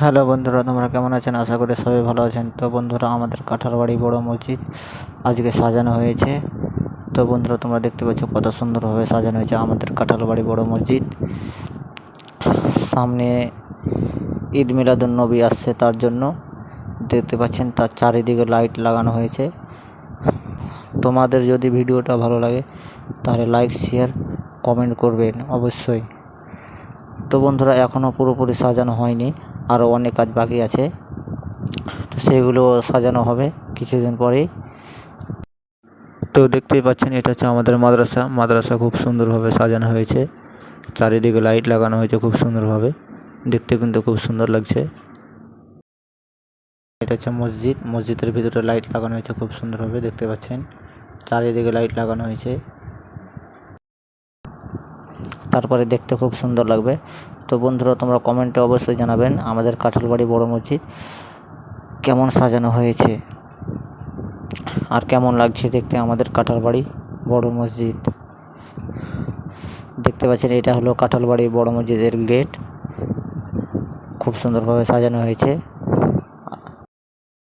Hello বন্ধুরা, তোমরা কেমন আছেন? আশা করি সবাই ভালো আছেন। তো বন্ধুরা, আমাদের কাঁঠালবাড়ি বড় মসজিদ আজকে সাজানো হয়েছে। তো বন্ধুরা, তোমরা দেখতে পাচ্ছ কত সুন্দরভাবে সাজানো হয়েছে আমাদের কাঁঠালবাড়ি বড় মসজিদ। সামনে ঈদ মিলাদুন নবী আসছে, তার জন্য দেখতে পাচ্ছেন তার চারিদিকে লাইট লাগানো হয়েছে। তোমাদের যদি ভিডিওটা ভালো লাগে তাহলে লাইক, শেয়ার, কমেন্ট করবেন অবশ্যই। তো বন্ধুরা, এখনও পুরোপুরি সাজানো হয়নি, আরও অনেক কাজ বাকি আছে। তো সেগুলো সাজানো হবে কিছুদিন পরেই। তো দেখতেই পাচ্ছেন, এটা হচ্ছে আমাদের মাদ্রাসা খুব সুন্দরভাবে সাজানো হয়েছে। চারিদিকে লাইট লাগানো হয়েছে খুব সুন্দরভাবে, দেখতে কিন্তু খুব সুন্দর লাগছে। এটা হচ্ছে মসজিদের ভিতরে লাইট লাগানো হয়েছে খুব সুন্দরভাবে, দেখতে পাচ্ছেন চারিদিকে লাইট লাগানো হয়েছে। তারপরে দেখতে খুব সুন্দর লাগবে। তো বন্ধুরা, তোমরা কমেন্টে অবশ্যই জানাবেন আমাদের কাঁঠালবাড়ি বড় মসজিদ কেমন সাজানো হয়েছে আর কেমন লাগছে দেখতে আমাদের কাঁঠালবাড়ি বড় মসজিদ। দেখতে পাচ্ছেন, এটা হলো কাঁঠালবাড়ি বড় মসজিদের গেট, খুব সুন্দরভাবে সাজানো হয়েছে।